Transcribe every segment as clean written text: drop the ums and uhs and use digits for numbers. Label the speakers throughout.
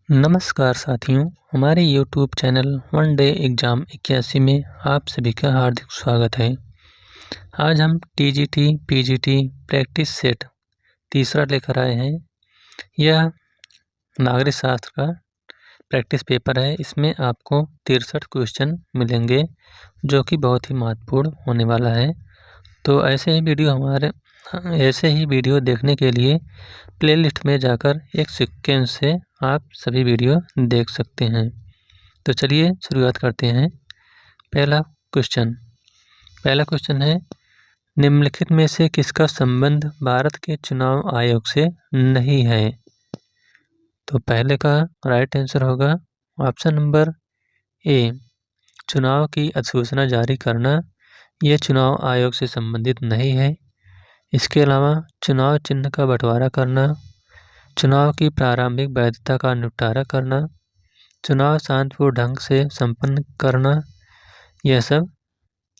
Speaker 1: नमस्कार साथियों, हमारे YouTube channel one day exam 81 में आप सभी का हार्दिक स्वागत है। आज हम TGT PGT प्रैक्टिस सेट तीसरा लेकर आए हैं। यह नागरिक शास्त्र का प्रैक्टिस पेपर है। इसमें आपको 63 क्वेश्चन मिलेंगे जो कि बहुत ही महत्वपूर्ण होने वाला है। तो ऐसे ही वीडियो देखने के लिए प्लेलिस्ट में जाकर एक सीक्वेंस से आप सभी वीडियो देख सकते हैं। तो चलिए शुरुआत करते हैं। पहला क्वेश्चन है, निम्नलिखित में से किसका संबंध भारत के चुनाव आयोग से नहीं है? तो पहले का राइट आंसर होगा ऑप्शन नंबर ए, चुनाव की अधिसूचना जारी करना। यह चुनाव आयोग से संबंधित नहीं है। इसके अलावा चुनाव चिन्ह का बंटवारा करना, चुनाव की प्रारंभिक वैधता का निपटारा करना, चुनाव शांतिपूर्ण ढंग से संपन्न करना, यह सब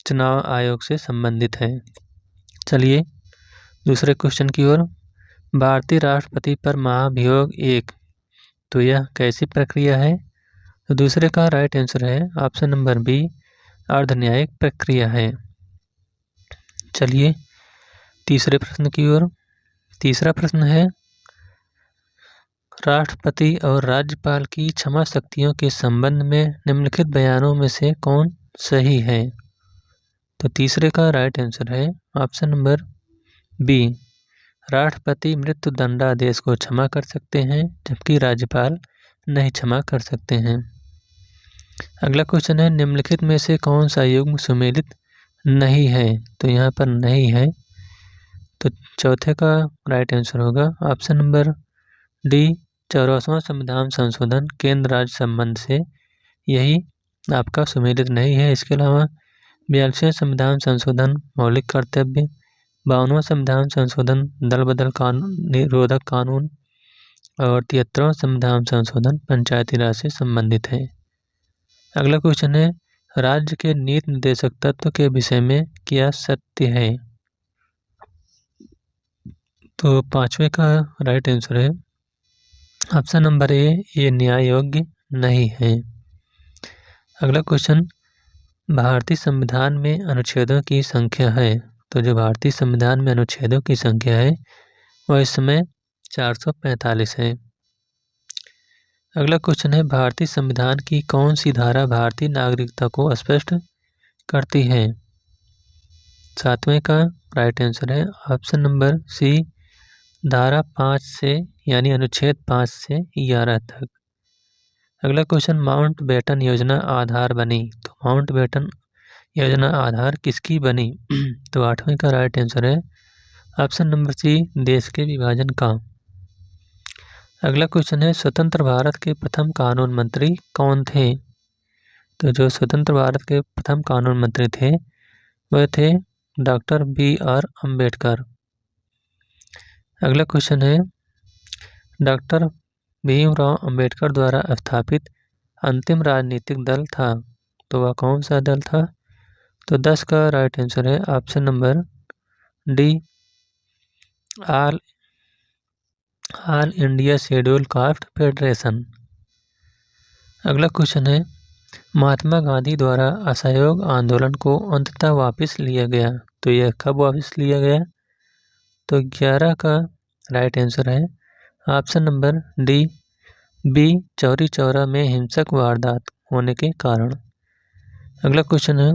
Speaker 1: चुनाव आयोग से संबंधित है। चलिए दूसरे क्वेश्चन की ओर। भारतीय राष्ट्रपति पर महाभियोग 1, तो यह कैसी प्रक्रिया है? तो दूसरे का राइट आंसर है ऑप्शन नंबर बी, अर्धन्यायिक प्रक्रिया है। चलिए तीसरे प्रश्न की ओर। तीसरा प्रश्न है, राष्ट्रपति और राज्यपाल की क्षमा शक्तियों के संबंध में निम्नलिखित बयानों में से कौन सही है? तो तीसरे का राइट आंसर है ऑप्शन नंबर बी, राष्ट्रपति मृत्यु दंडादेश को क्षमा कर सकते हैं जबकि राज्यपाल नहीं क्षमा कर सकते हैं। अगला क्वेश्चन है, निम्नलिखित में से कौन सा युग्म सुमेलित नहीं है? तो यहाँ पर नहीं है। तो चौथे का राइट आंसर होगा ऑप्शन नंबर डी, 84वां संविधान संशोधन केंद्र राज्य संबंध से, यही आपका सुमेलित नहीं है। इसके अलावा 42वां संविधान संशोधन मौलिक कर्तव्य, 52वां संविधान संशोधन दल बदल कानून निरोधक कानून और 73वां संविधान संशोधन पंचायती राज से संबंधित है। अगला क्वेश्चन है, राज्य के नीति निर्देशक तत्व के विषय में क्या सत्य है? तो पांचवे का राइट आंसर है ऑप्शन नंबर ए, ये न्याय योग्य नहीं है। अगला क्वेश्चन, भारतीय संविधान में अनुच्छेदों की संख्या है। तो जो भारतीय संविधान में अनुच्छेदों की संख्या है वह इस समय 445 है। अगला क्वेश्चन है, भारतीय संविधान की कौन सी धारा भारतीय नागरिकता को स्पष्ट करती है? 7वें का राइट आंसर है ऑप्शन नंबर सी, धारा 5 से यानी अनुच्छेद 5 से 11 तक। अगला क्वेश्चन, माउंट बेटन योजना आधार बनी। तो माउंट बेटन योजना आधार किसकी बनी? तो 8वें का राइट आंसर है ऑप्शन नंबर सी, देश के विभाजन का। अगला क्वेश्चन है, स्वतंत्र भारत के प्रथम कानून मंत्री कौन थे? तो जो स्वतंत्र भारत के प्रथम कानून मंत्री थे वह थे डॉक्टर BR अम्बेडकर। अगला क्वेश्चन है, डॉक्टर भीमराव अम्बेडकर द्वारा स्थापित अंतिम राजनीतिक दल था, तो वह कौन सा दल था? तो 10 का राइट आंसर है option number D, all India schedule caste federation. अगला क्वेश्चन है, महात्मा गांधी द्वारा असहयोग आंदोलन को अंततः वापस लिया गया, तो यह कब वापस लिया गया? तो 11 का राइट आंसर है option number D, B, Chauri Chaura में हिंसक वारदात होने के कारण। अगला क्वेश्चन है,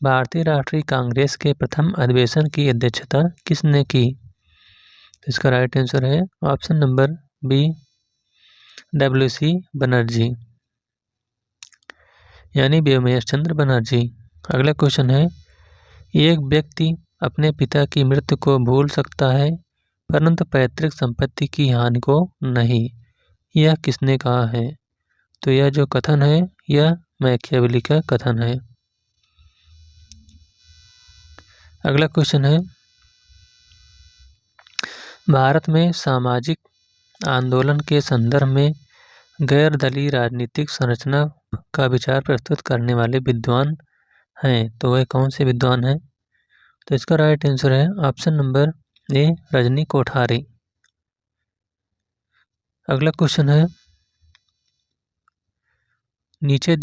Speaker 1: भारतीय राष्ट्रीय कांग्रेस के प्रथम अधिवेशन की अध्यक्षता किसने की? तो इसका राइट आंसर है option number B, WC Banerjee यानी व्योमेश चंद्र बनर्जी। अगला क्वेश्चन है, एक व्यक्ति अपने पिता की मृत्यु को भूल सकता है परंतु पैतृक संपत्ति की हानि को नहीं, यह किसने कहा है? तो यह जो कथन है यह मैकियावेली का कथन है। अगला क्वेश्चन है, भारत में सामाजिक आंदोलन के संदर्भ में गैर दलीय राजनीतिक संरचना का विचार प्रस्तुत करने वाले विद्वान हैं, तो वह कौन से विद्वान हैं? तो इसका राइट आंसर है option number A, Rajni Kothari. अगला क्वेश्चन है, नीचे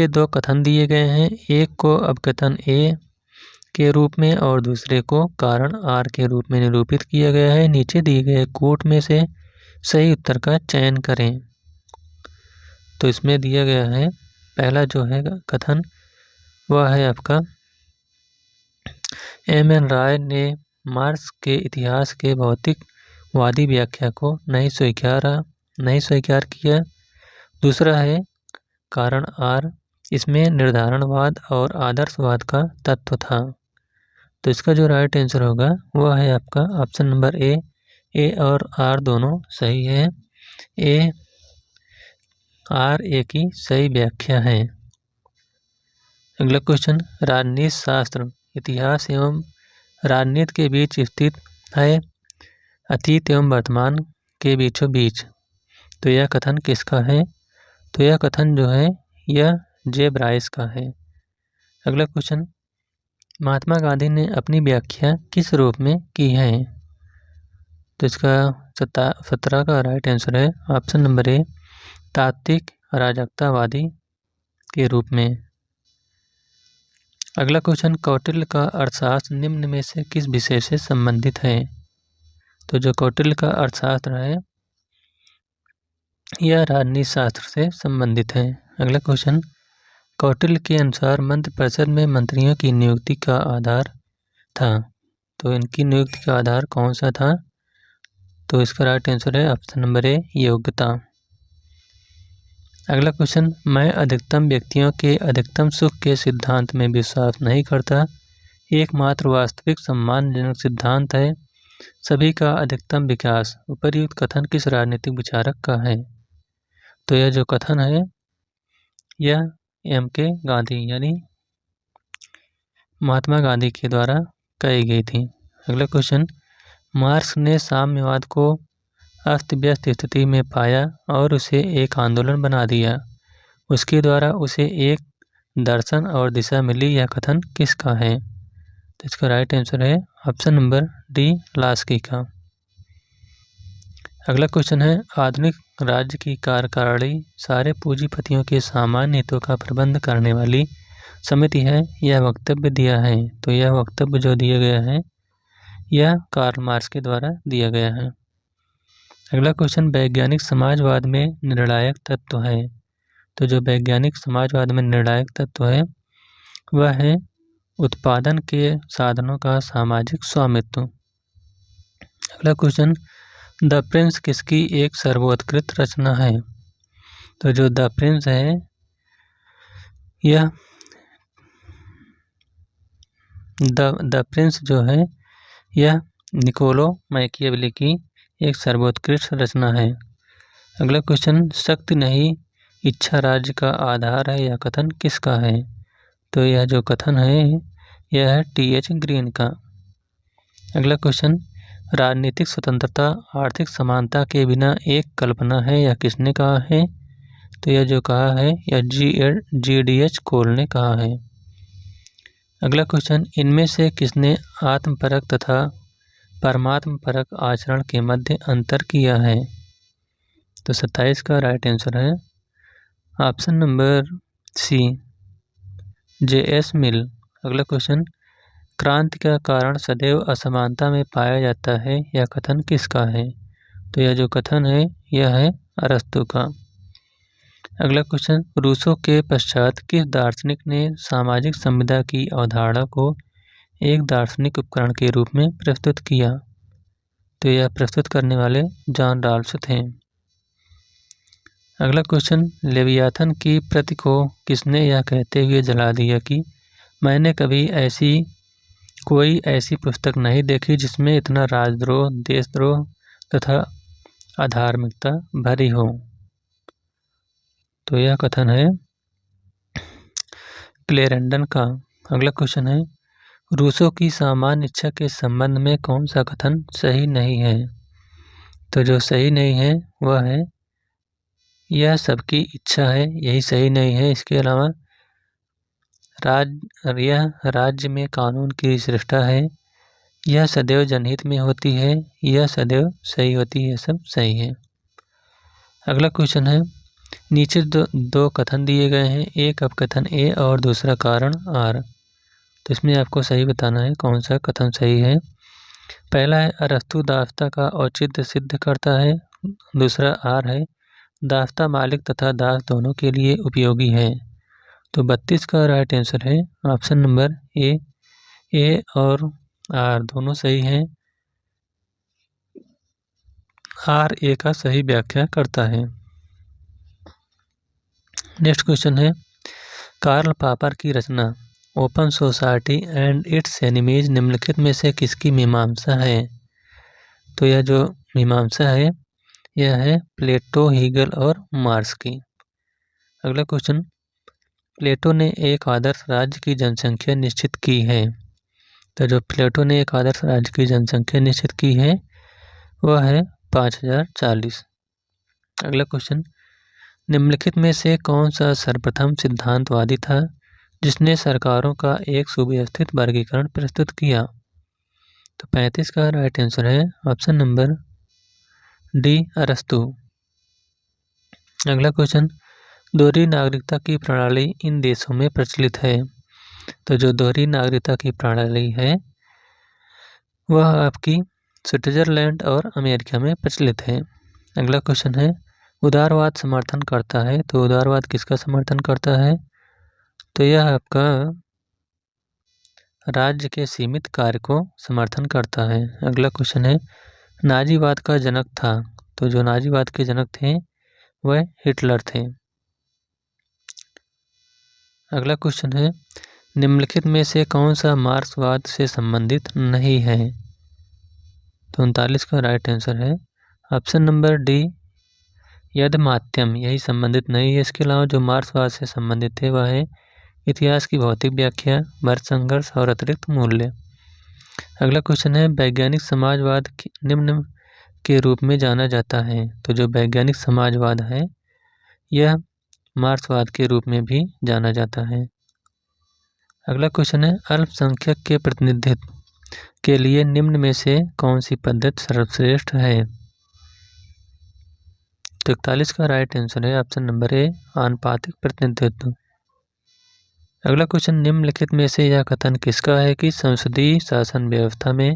Speaker 1: दो कथन दिए गए हैं। एक को अपकथन ए के रूप में और दूसरे को कारण आर के रूप में निरूपित किया गया है। नीचे दिए गए कूट में से सही उत्तर का चयन करें। तो इसमें दिया गया है पहला जो है कथन वह है आपका एम.एन. राय ने मार्क्स के इतिहास के भौतिकवादी व्याख्या को नहीं स्वीकार किया। दूसरा है कारण आर, इसमें निर्धारणवाद और आदर्शवाद का तत्व था। तो इसका जो राइट आंसर होगा वह है आपका ऑप्शन नंबर ए और आर दोनों सही है। ए की सही व्याख्या है। अगला क्वेश्चन, राजनीति शास्त्र इतिहास एवं राजनीति के बीच स्थित है, अतीत एवं वर्तमान के बीचों बीच। तो यह कथन किसका है? तो यह कथन जो है यह जे ब्राइस का है। अगला क्वेश्चन, महात्मा गांधी ने अपनी व्याख्या किस रूप में की है? तो इसका 17 का राइट आंसर है ऑप्शन नंबर ए, तात्विक अराजकतावादी के रूप में। अगला क्वेश्चन, कौटिल्य का अर्थशास्त्र निम्न में से किस विषय से संबंधित है? तो जो कौटिल्य का अर्थशास्त्र है यह राजनीति शास्त्र से संबंधित है। अगला क्वेश्चन, कौटिल्य के अनुसार मंत्रिपरिषद में मंत्रियों की नियुक्ति का आधार था। तो इनकी नियुक्ति का आधार कौन सा था? तो इसका राइट आंसर है ऑप्शन नंबर ए, योग्यता। अगला क्वेश्चन, मैं अधिकतम व्यक्तियों के अधिकतम सुख के सिद्धांत में विश्वास नहीं करता। एकमात्र वास्तविक सम्मानजनक सिद्धांत है सभी का अधिकतम विकास। उपर्युक्त कथन किस राजनीतिक विचारक का है? तो यह जो कथन है यह एम.के. गांधी यानी महात्मा गांधी के द्वारा कही गई थी। अगला क्वेश्चन, मार्क्स ने साम्यवाद को अस्त व्यस्त स्थिति में पाया और उसे एक आंदोलन बना दिया। उसके द्वारा उसे एक दर्शन और दिशा मिली। यह कथन किसका है? तो इसका राइट आंसर है ऑप्शन नंबर डी, लास्की का। अगला क्वेश्चन है, आधुनिक राज्य की कार्यकारिणी सारे पूंजीपतियों के सामान्य हितों का प्रबंध करने वाली समिति है। यह वक्तव्य दिया है। तो यह वक्तव्य जो दिया गया है यह कार्ल मार्क्स के द्वारा दिया गया है। अगला क्वेश्चन, वैज्ञानिक समाजवाद में निर्णायक तत्व है। तो जो वैज्ञानिक समाजवाद में निर्णायक तत्व है वह है उत्पादन के साधनों का सामाजिक स्वामित्व। अगला क्वेश्चन, द प्रिंस किसकी एक सर्वोत्कृष्ट रचना है? तो जो द प्रिंस है यह द प्रिंस जो है यह निकोलो मैकियावेली की एक सर्वोत्कृष्ट रचना है। अगला क्वेश्चन, शक्ति नहीं इच्छा राज्य का आधार है। यह कथन किसका है? तो यह जो कथन है यह है टी.एच. ग्रीन का। अगला क्वेश्चन, राजनीतिक स्वतंत्रता आर्थिक समानता के बिना एक कल्पना है। यह किसने कहा है? तो यह जो कहा है यह जी.डी.एच. कोल ने कहा है। अगला क्वेश्चन, इनमें से किसने आत्मपरक तथा परमात्मपरक आचरण के मध्य अंतर किया है? तो 27 का राइट आंसर है ऑप्शन नंबर सी, जे.एस. मिल। अगला क्वेश्चन, क्रांति का कारण सदैव असमानता में पाया जाता है। यह कथन किसका है? तो यह जो कथन है यह है अरस्तु का। अगला क्वेश्चन, रूसो के पश्चात किस दार्शनिक ने सामाजिक संविदा की अवधारणा को एक दार्शनिक उपकरण के रूप में प्रस्तुत किया? तो यह प्रस्तुत करने वाले जॉन रॉल्स थे। अगला क्वेश्चन, लेवियाथन की प्रति को किसने यह कहते हुए जला दिया कि मैंने कभी कोई ऐसी पुस्तक नहीं देखी जिसमें इतना राजद्रोह, देशद्रोह तथा अधार्मिकता भरी हो। तो यह कथन है क्लेरेंडन का। अगला क्वेश्चन है, रूसो की सामान्य इच्छा के संबंध में कौन सा कथन सही नहीं है? तो जो सही नहीं है वह है यह सबकी इच्छा है, यही सही नहीं है। इसके अलावा यह राज्य में कानून की सृष्टा है, यह सदैव जनहित में होती है, यह सदैव सही होती है, सब सही है। अगला क्वेश्चन है, नीचे दो कथन दिए गए हैं, एक अपकथन ए और दूसरा कारण आर। तो इसमें आपको सही बताना है कौन सा कथन सही है। पहला है अरस्तु दासता का औचित्य सिद्ध करता है। दूसरा आर है दासता मालिक तथा दास दोनों के लिए उपयोगी है। तो 32 का राइट आंसर है ऑप्शन नंबर ए और आर दोनों सही हैं। आर ए का सही व्याख्या करता है। नेक्स्ट क्वेश्चन है कार्ल पापर की रचना Open Society and Its Enemies निम्नलिखित में से किसकी मीमांसा है। तो यह जो मीमांसा है यह है प्लेटो, हीगल और मार्क्स की। अगला क्वेश्चन प्लेटो ने एक आदर्श राज्य की जनसंख्या निश्चित की है। तो जो प्लेटो ने एक आदर्श राज्य की जनसंख्या निश्चित की है वह है 5040। अगला क्वेश्चन निम्नलिखित में से कौन सा सर्वप्रथम सिद्धांतवादी था जिसने सरकारों का एक सुव्यवस्थित वर्गीकरण प्रस्तुत किया। तो 35 का राइट आंसर है ऑप्शन नंबर डी अरस्तु। अगला क्वेश्चन दोहरी नागरिकता की प्रणाली इन देशों में प्रचलित है। तो जो दोहरी नागरिकता की प्रणाली है वह आपकी स्विट्जरलैंड और अमेरिका में प्रचलित है। अगला क्वेश्चन है उदारवाद समर्थन करता है। तो उदारवाद किसका समर्थन करता है। तो यह आपका राज्य के सीमित कार्य को समर्थन करता है। अगला क्वेश्चन है नाजीवाद का जनक था। तो जो नाजीवाद के जनक थे वह हिटलर थे। अगला क्वेश्चन है निम्नलिखित में से कौन सा मार्क्सवाद से संबंधित नहीं है। तो 39 का राइट आंसर है ऑप्शन नंबर डी यदमात्यम, यही संबंधित नहीं है। इसके अलावा जो मार्क्सवाद से संबंधित थे वह है इतिहास की भौतिक व्याख्या, वर्ग संघर्ष और अतिरिक्त मूल्य। अगला क्वेश्चन है वैज्ञानिक समाजवाद निम्न के रूप में जाना जाता है। तो जो वैज्ञानिक समाजवाद है यह मार्क्सवाद के रूप में भी जाना जाता है। अगला क्वेश्चन है अल्पसंख्यक के प्रतिनिधित्व के लिए निम्न में से कौन सी पद्धति सर्वश्रेष्ठ है। तो 41 का राइट आंसर है ऑप्शन नंबर ए आनुपातिक प्रतिनिधित्व। अगला क्वेश्चन निम्नलिखित में से यह कथन किसका है कि संसदीय शासन व्यवस्था में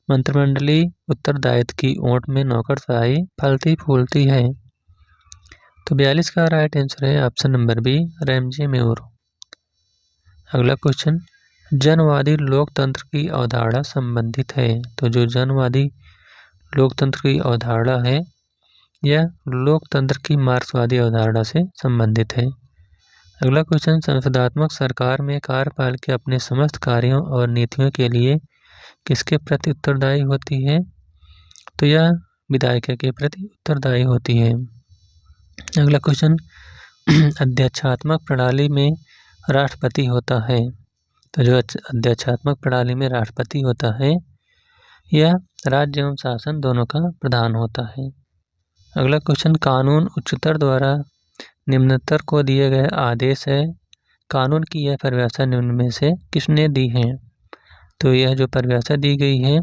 Speaker 1: मंत्रिमंडलीय उत्तरदायित्व की ओट में नौकरशाही फलती फूलती है। तो 42 का राइट आंसर है option number B Ramsay Muir. अगला क्वेश्चन जनवादी लोकतंत्र की अवधारणा संबंधित है। तो जो जनवादी लोकतंत्र की अवधारणा है यह लोकतंत्र की मार्क्सवादी अवधारणा से संबंधित है। अगला क्वेश्चन संसदात्मक सरकार में कार्यपालिका अपने समस्त कार्यों और नीतियों के लिए किसके प्रति उत्तरदायी होती है। तो यह विधायिका के प्रति उत्तरदायी होती है। अगला क्वेश्चन अध्यक्षात्मक प्रणाली में राष्ट्रपति होता है। तो जो अध्यक्षात्मक प्रणाली में राष्ट्रपति होता है यह राज्य एवं शासन दोनों का प्रधान होता है। अगला क्वेश्चन कानून उच्चतर द्वारा निम्नतर को दिए गए आदेश है। कानून की यह परिभाषा निम्न में से किसने दी है। तो यह जो परिभाषा दी गई है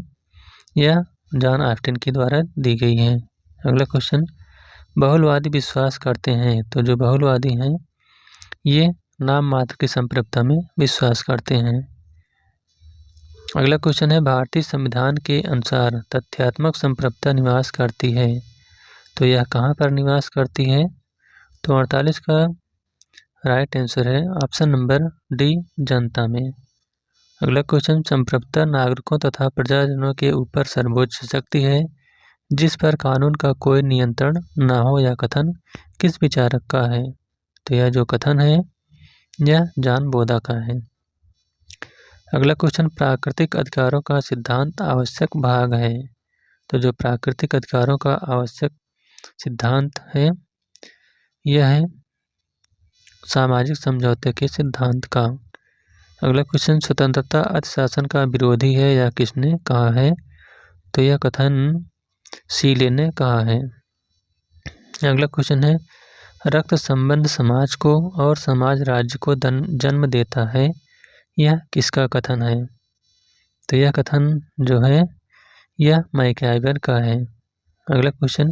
Speaker 1: यह जॉन ऑस्टिन के द्वारा दी गई है। अगला क्वेश्चन बहुलवादी विश्वास करते हैं। तो जो बहुलवादी हैं ये नाम मात्र की संप्रभुता में विश्वास करते हैं। अगला क्वेश्चन है भारतीय संविधान के अनुसार तथ्यात्मक संप्रभुता निवास करती है। तो यह कहाँ पर निवास करती है। तो 48 का राइट आंसर है ऑप्शन नंबर डी जनता में। अगला क्वेश्चन संप्रभुता नागरिकों तथा प्रजाजनों के ऊपर सर्वोच्च शक्ति है जिस पर कानून का कोई नियंत्रण न हो। यह कथन किस विचारक का है। तो यह जो कथन है यह जॉन बोधा का है। अगला क्वेश्चन प्राकृतिक अधिकारों का सिद्धांत आवश्यक भाग है। तो जो प्राकृतिक अधिकारों का आवश्यक सिद्धांत है यह है सामाजिक समझौते के सिद्धांत का। अगला क्वेश्चन स्वतंत्रता अतिशासन का विरोधी है यह किसने कहा है। तो यह कथन सीले ने कहा है। अगला क्वेश्चन है रक्त संबंध समाज को और समाज राज्य को जन्म देता है यह किसका कथन है। तो यह कथन जो है यह मैकआइवर का है। अगला क्वेश्चन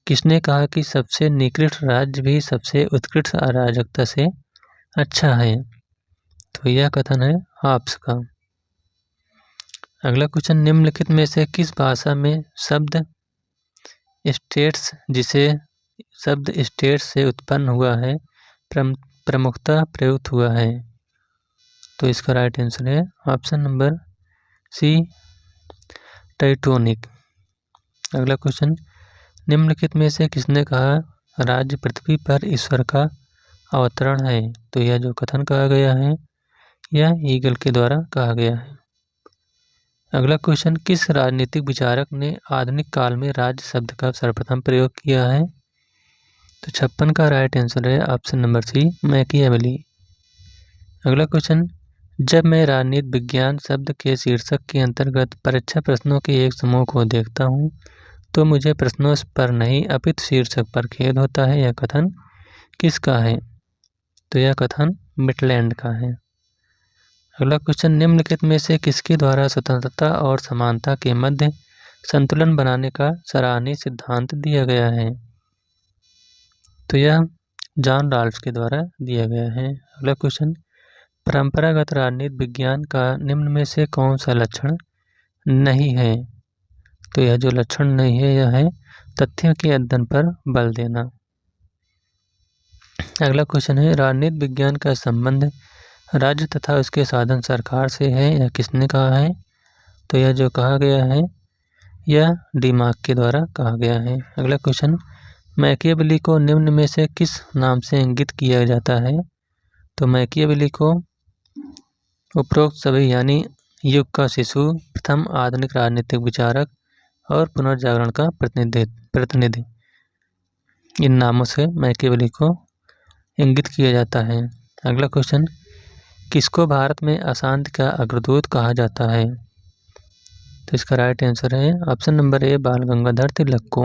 Speaker 1: किसने कहा कि सबसे निकृष्ट राज्य भी सबसे उत्कृष्ट अराजकता से अच्छा है? तो यह कथन है हॉब्स का। अगला क्वेश्चन, निम्नलिखित में से किस भाषा में शब्द स्टेट्स, जिसे शब्द स्टेट्स से उत्पन्न हुआ है, प्रमुखतः प्रयुक्त हुआ है? तो इसका राइट आंसर है ऑप्शन नंबर सी, टाइटोनिक। अगला क्वेश्चन, निम्नलिखित में से किसने कहा राज्य पृथ्वी पर ईश्वर का अवतरण है? तो यह जो कथन कहा गया है यह ईगल के द्वारा कहा गया है। अगला क्वेश्चन, किस राजनीतिक विचारक ने आधुनिक काल में राज्य शब्द का सर्वप्रथम प्रयोग किया है? तो 56 का राइट आंसर है ऑप्शन नंबर सी, मैकियावेली। अगला क्वेश्चन, जब मैं राजनीति विज्ञान शब्द के शीर्षक के अंतर्गत परीक्षा प्रश्नों के एक समूह को देखता हूँ तो मुझे प्रश्नों पर नहीं अपितु शीर्षक पर खेद होता है। यह कथन किसका है? तो यह कथन मिटलैंड का है। अगला क्वेश्चन, निम्नलिखित में से किसके द्वारा स्वतंत्रता और समानता के मध्य संतुलन बनाने का सराहनीय सिद्धांत दिया गया है? तो यह जॉन रॉल्स के द्वारा दिया गया है। अगला क्वेश्चन, परंपरागत राजनीति विज्ञान का निम्न में से कौन सा लक्षण नहीं है? तो यह जो लक्षण नहीं है यह है तथ्यों के अध्ययन पर बल देना। अगला क्वेश्चन है, राजनीति विज्ञान का संबंध राज्य तथा उसके साधन सरकार से है, यह किसने कहा है? तो यह जो कहा गया है यह डिमार्क के द्वारा कहा गया है। अगला क्वेश्चन, मैकियावेली को निम्न में से किस नाम से इंगित किया जाता है? तो मैकियावेली को उपरोक्त सभी यानी युग का शिशु, प्रथम आधुनिक राजनीतिक विचारक और पुनर्जागरण का प्रतिनिधि, इन नामों से मैकियावेली को इंगित किया जाता है। अगला क्वेश्चन, किसको भारत में अशांति का अग्रदूत कहा जाता है? तो इसका राइट आंसर है ऑप्शन नंबर ए, बाल गंगाधर तिलक को।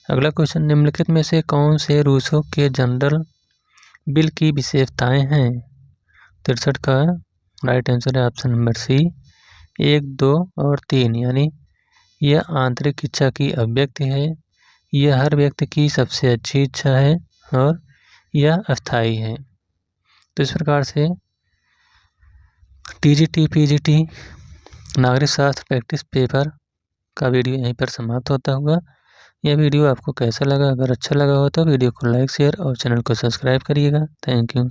Speaker 1: अगला क्वेश्चन, निम्नलिखित में से कौन से रूसों के जनरल बिल की विशेषताएं हैं? 63 का राइट आंसर है ऑप्शन नंबर सी, 1, 2 और 3, यानी यह आंतरिक इच्छा की अभिव्यक्ति है, यह हर व्यक्ति की सबसे अच्छी इच्छा है और यह अस्थायी है। तो इस प्रकार से टीजीटी पीजीटी नागरिक शास्त्र प्रैक्टिस पेपर का वीडियो यहीं पर समाप्त होता हुआ। यह वीडियो आपको कैसा लगा? अगर अच्छा लगा हो तो वीडियो को लाइक, शेयर और चैनल को सब्सक्राइब करिएगा। Thank you.